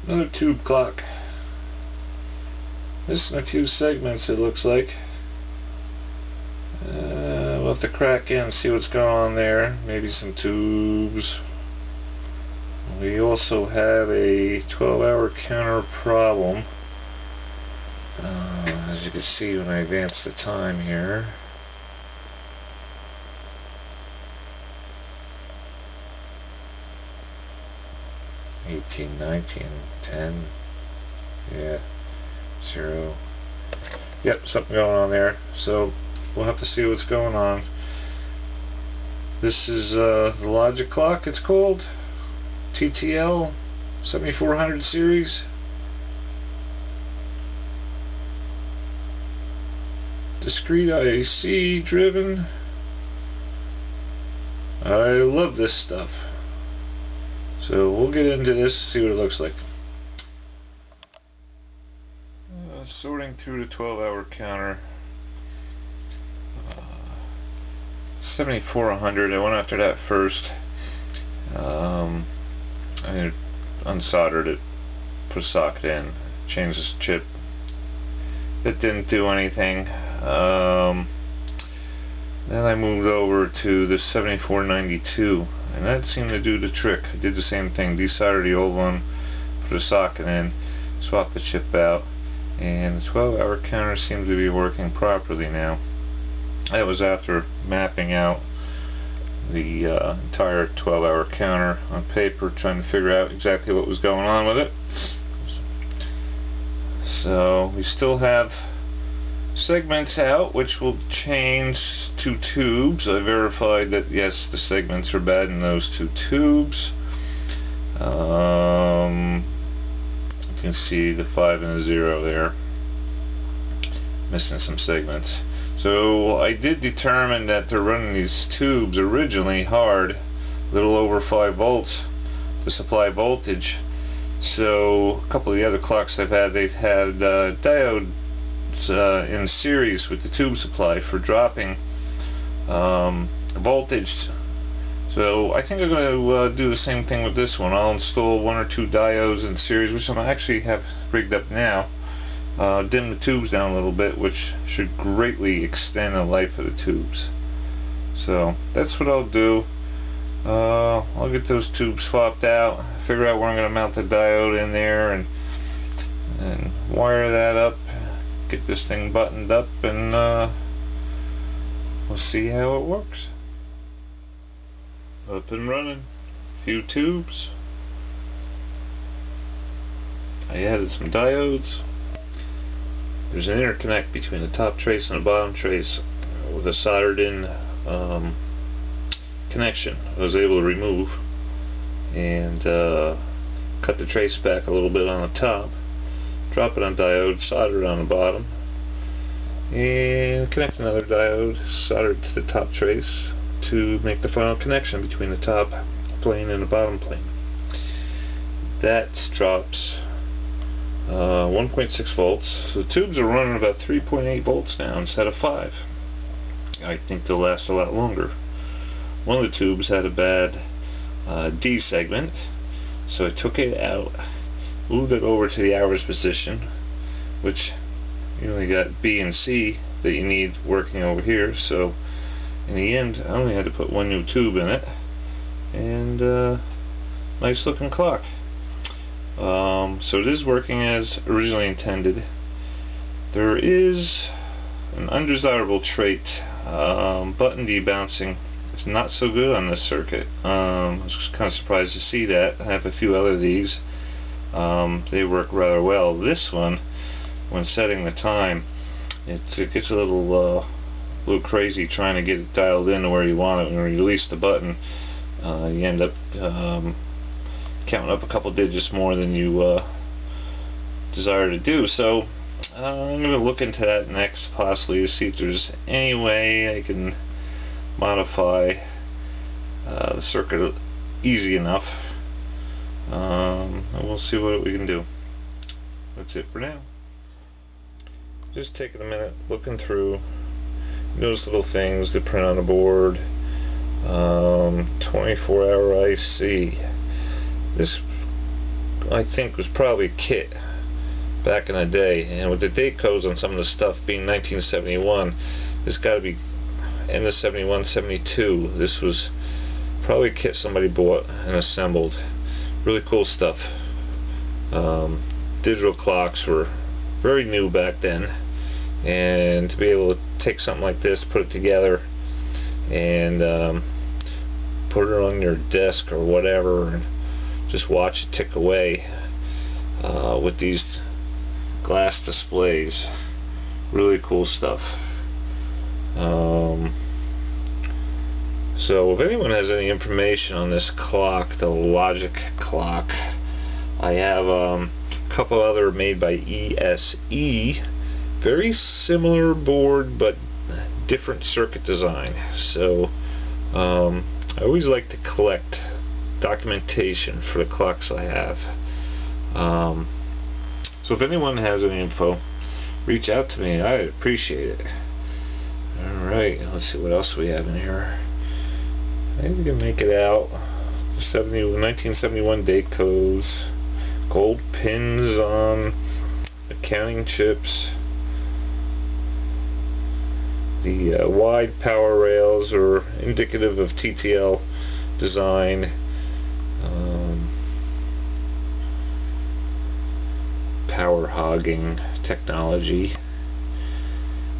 Another tube clock. Missing a few segments, it looks like. We'll have to crack in and see what's going on there. Maybe some tubes. We also have a 12-hour counter problem. As you can see when I advance the time here. $18, $19, $10. Yeah. 0. Yep, something going on there. So we'll have to see what's going on. This is the Logi-Clock, it's called. TTL 7400 series. Discrete IC driven. I love this stuff. So we'll get into this, see what it looks like. Sorting through the 12-hour counter. 7400. I went after that first. I unsoldered it, put a socket in, changed this chip. It didn't do anything. Then I moved over to the 7492, and that seemed to do the trick. I did the same thing, desoldered the old one, put a socket in, swapped the chip out, and the 12-hour counter seems to be working properly now. That was after mapping out the entire 12-hour counter on paper, trying to figure out exactly what was going on with it. So we still have segments out, which will change to tubes. I verified that yes, the segments are bad in those two tubes. You can see the 5 and the 0 there, missing some segments. So I did determine that they're running these tubes originally hard, a little over 5 volts to supply voltage. So a couple of the other clocks I've had, they've had diodes in series with the tube supply for dropping voltage. So I think I'm going to do the same thing with this one. I'll install 1 or 2 diodes in series, which I actually have rigged up now. Dim the tubes down a little bit, which should greatly extend the life of the tubes. So that's what I'll do. I'll get those tubes swapped out, figure out where I'm going to mount the diode in there, and wire that up, get this thing buttoned up, and we'll see how it works. Up and running. Few tubes. I added some diodes. There's an interconnect between the top trace and the bottom trace with a soldered in connection I was able to remove, and cut the trace back a little bit on the top, drop it on diode, solder it on the bottom, and connect another diode soldered to the top trace to make the final connection between the top plane and the bottom plane. That drops 1.6 volts. So the tubes are running about 3.8 volts now instead of 5. I think they'll last a lot longer. One of the tubes had a bad D segment, so I took it out, moved it over to the hours position, which you only got B and C that you need working over here. So in the end, I only had to put 1 new tube in it, and nice looking clock. So it is working as originally intended. There is an undesirable trait, button debouncing. It's not so good on this circuit. I was kind of surprised to see that. I have a few other of these. They work rather well. This one, when setting the time, it gets a little crazy trying to get it dialed in to where you want it. When you release the button, you end up counting up a couple digits more than you desire to do. So I'm going to look into that next, possibly, to see if there's any way I can modify the circuit easy enough, and we'll see what we can do. That's it for now. Just taking a minute, looking through, those little things that print on the board. 24-hour IC. This I think was probably a kit back in the day, and with the date codes on some of the stuff being 1971, it's got to be end of 71, 72. This was probably a kit somebody bought and assembled. Really cool stuff. Digital clocks were very new back then, and to be able to take something like this, put it together, and put it on your desk or whatever, and just watch it tick away with these glass displays. Really cool stuff. So if anyone has any information on this clock, the Logi-Clock, I have a couple other made by ESE, very similar board but different circuit design. So I always like to collect documentation for the clocks I have. So if anyone has any info, reach out to me. I appreciate it. Alright, let's see what else we have in here. Maybe we can make it out. The 1971 date codes, gold pins on the counting chips, the wide power rails are indicative of TTL design. Power hogging technology,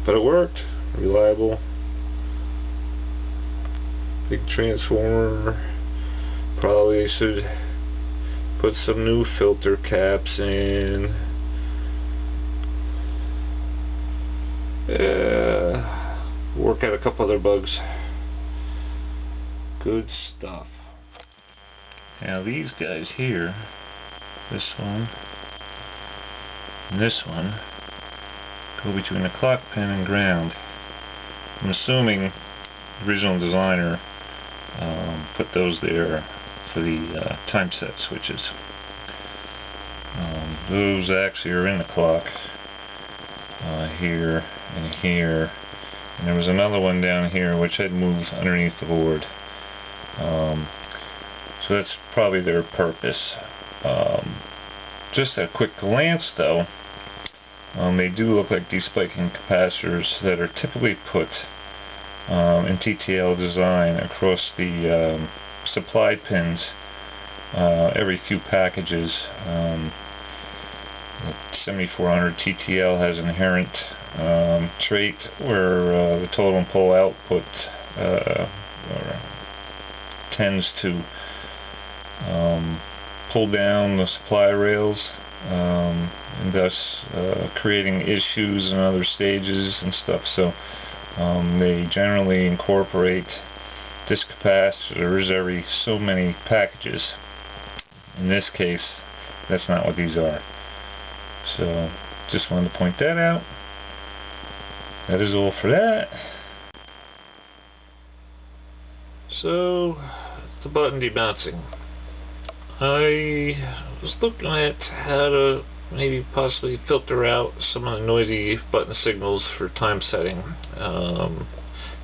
but it worked. Reliable. Big transformer. Probably should put some new filter caps in. Work out a couple other bugs. Good stuff. Now these guys here, this one and this one, go between the clock pin and ground. I'm assuming the original designer put those there for the time set switches. Those actually are in the clock, here and here, and there was another one down here which I'd moved underneath the board. So that's probably their purpose. Just at a quick glance though, they do look like despiking capacitors that are typically put in TTL design across the supply pins every few packages. 7400 TTL has inherent trait where the total and pole output tends to pull down the supply rails, and thus creating issues in other stages and stuff. So they generally incorporate disc capacitors every so many packages. In this case, that's not what these are. So just wanted to point that out. That is all for that. So the button debouncing. I was looking at how to maybe possibly filter out some of the noisy button signals for time setting.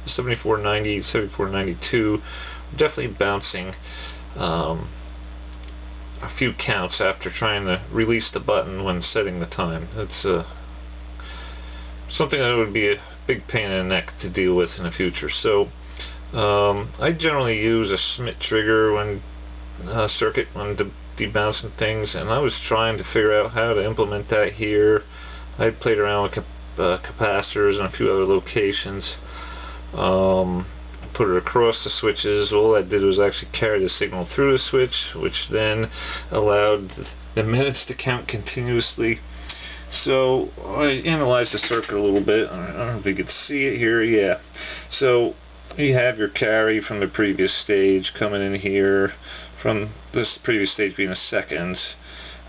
7490, 7492 definitely bouncing a few counts after trying to release the button when setting the time. It's something that would be a big pain in the neck to deal with in the future. So I generally use a Schmidt trigger when circuit when debouncing things, and I was trying to figure out how to implement that here. I played around with capacitors in a few other locations, put it across the switches. All I did was actually carry the signal through the switch, which then allowed the minutes to count continuously. So I analyzed the circuit a little bit. I don't know if you could see it here. Yeah. So you have your carry from the previous stage coming in here, from this previous stage being a seconds.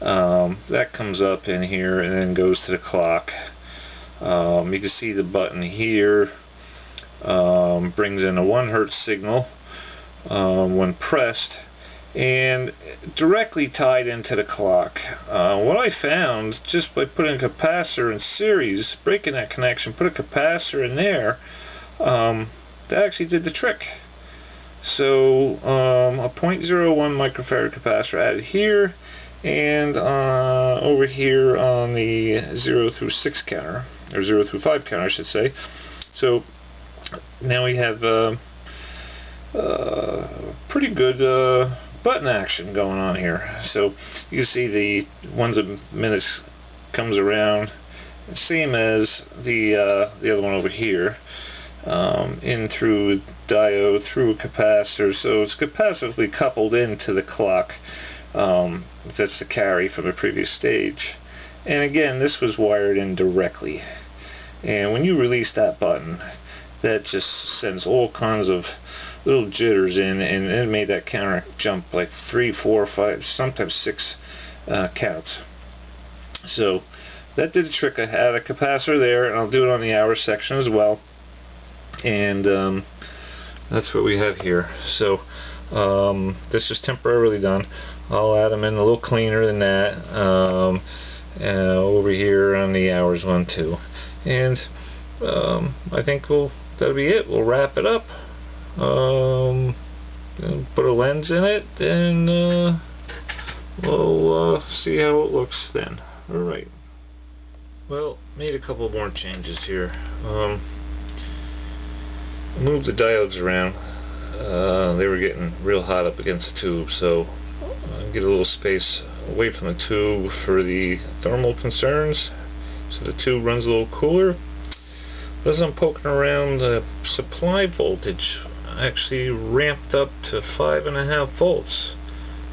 That comes up in here and then goes to the clock. You can see the button here brings in a 1 Hz signal when pressed, and directly tied into the clock. What I found, just by putting a capacitor in series, breaking that connection, put a capacitor in there, that actually did the trick. So a 0.01 microfarad capacitor added here, And over here on the 0 through 6 counter, or 0 through 5 counter I should say. So now we have pretty good button action going on here. So you can see the 1 minutes comes around, same as the other one over here, in through diode, through a capacitor, so it's capacitively coupled into the clock. That's the carry from the previous stage. And again, this was wired in directly. And when you release that button, that just sends all kinds of little jitters in, and it made that counter jump like 3, 4, 5, sometimes 6 counts. So that did the trick. I had a capacitor there, and I'll do it on the hour section as well. And that's what we have here. So this is temporarily done. I'll add them in a little cleaner than that over here on the hours one too. And I think that'll be it. We'll wrap it up. Put a lens in it, and we'll see how it looks then. Alright. Well, made a couple more changes here. Moved the diodes around. They were getting real hot up against the tube, so get a little space away from the tube for the thermal concerns, so the tube runs a little cooler. But as I'm poking around, the supply voltage actually ramped up to 5.5 volts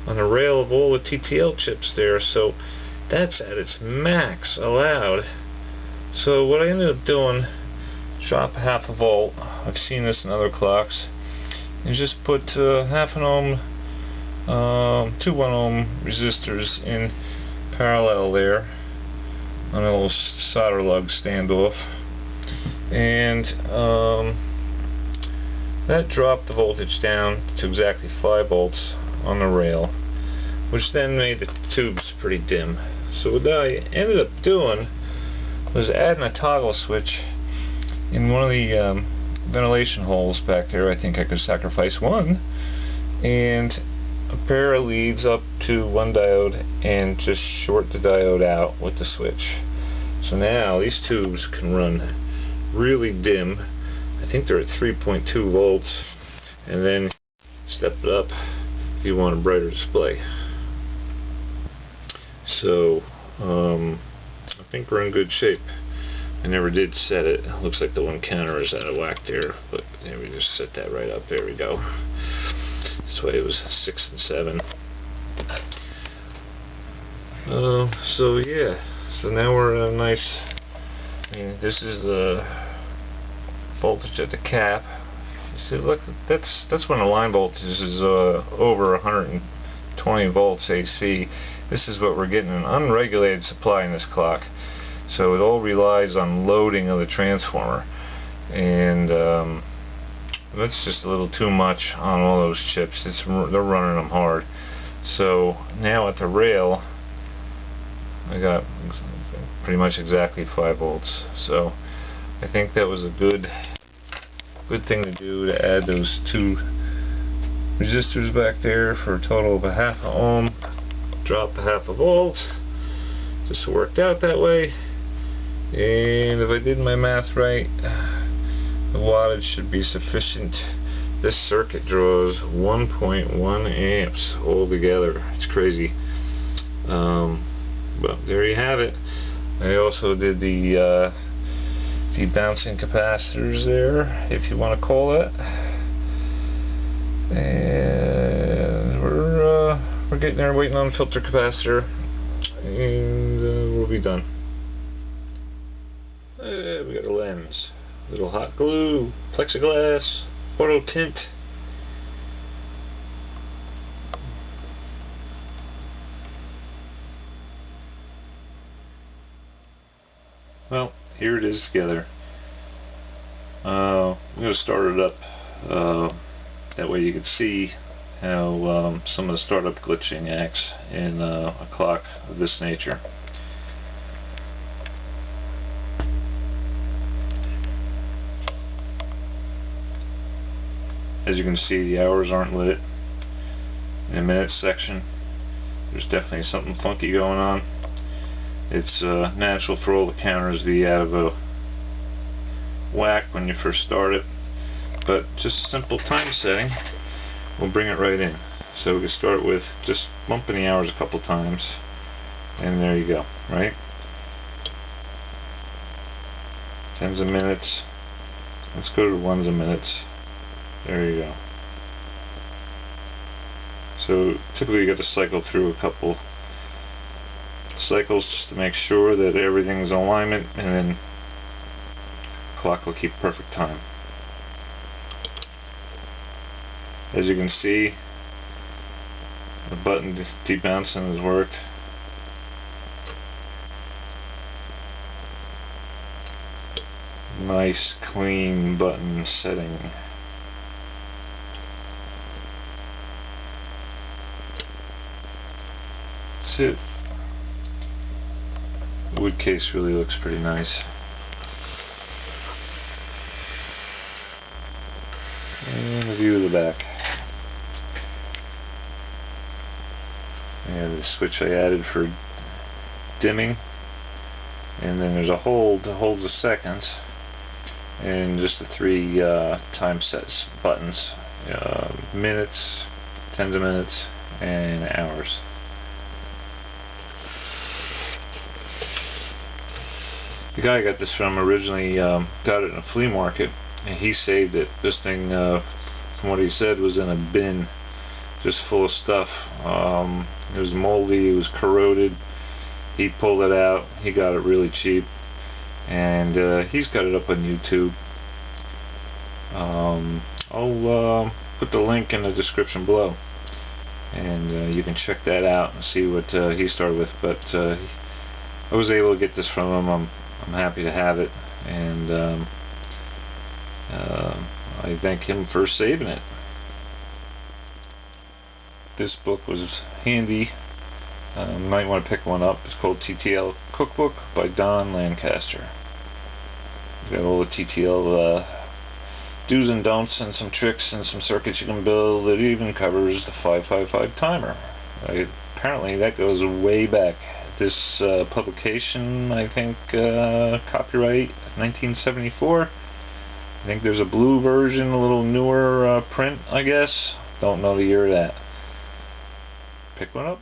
on the rail of all the TTL chips there, so that's at its max allowed. So what I ended up doing, drop 0.5 volt, I've seen this in other clocks, and just put 0.5 ohm, 2 1 ohm resistors in parallel there on a little solder lug standoff, and that dropped the voltage down to exactly 5 volts on the rail, which then made the tubes pretty dim. So what I ended up doing was adding a toggle switch in one of the ventilation holes back there. I think I could sacrifice one, and a pair of leads up to one diode and just short the diode out with the switch. So now these tubes can run really dim. I think they're at 3.2 volts, and then step it up if you want a brighter display. So I think we're in good shape. I never did set it. Looks like the one counter is out of whack there, but there, we just set that right up. There we go. This way it was 6 and 7. So yeah, so now we're at a nice, I mean, this is the voltage at the cap. You see, look, that's when the line voltage is over 120 volts AC. This is what we're getting, an unregulated supply in this clock. So it all relies on loading of the transformer, and that's just a little too much on all those chips. They're running them hard. So now at the rail, I got pretty much exactly 5 volts. So I think that was a good thing to do, to add those 2 resistors back there for a total of 0.5 ohm. Drop 0.5 volt. Just worked out that way. And if I did my math right, the wattage should be sufficient. This circuit draws 1.1 amps altogether. It's crazy. But there you have it. I also did the bouncing capacitors there, if you want to call it. And we're getting there, waiting on filter capacitor, and we'll be done. We got a lens, a little hot glue, plexiglass, auto tint. Well, here it is together. I'm going to start it up. That way you can see how some of the startup glitching acts in a clock of this nature. As you can see, the hours aren't lit in the minutes section. there's definitely something funky going on. It's natural for all the counters to be out of a whack when you first start it, but just simple time setting will bring it right in. So we can start with just bumping the hours a couple times, and there you go, right? Tens of minutes. Let's go to ones of minutes. There you go. So typically you got to cycle through a couple cycles just to make sure that everything's in alignment, and then the clock will keep perfect time. As you can see, the button debouncing has worked. Nice clean button setting. That's it. The wood case really looks pretty nice. And a view of the back. And the switch I added for dimming. And then there's a hold that holds the seconds. And just the 3 time sets buttons. Minutes, tens of minutes, and hours. The guy I got this from originally got it in a flea market, and he saved it. This thing, from what he said, was in a bin just full of stuff. It was moldy, it was corroded. He pulled it out, he got it really cheap, and he's got it up on YouTube. I'll put the link in the description below, and you can check that out and see what he started with. But I was able to get this from him. I'm happy to have it, and I thank him for saving it. This book was handy. You might want to pick one up. It's called TTL Cookbook by Don Lancaster. It's got all the TTL do's and don'ts and some tricks and some circuits you can build. It even covers the 555 timer. Apparently that goes way back. This publication, I think, copyright 1974. I think there's a blue version, a little newer print, I guess. Don't know the year of that. Pick one up.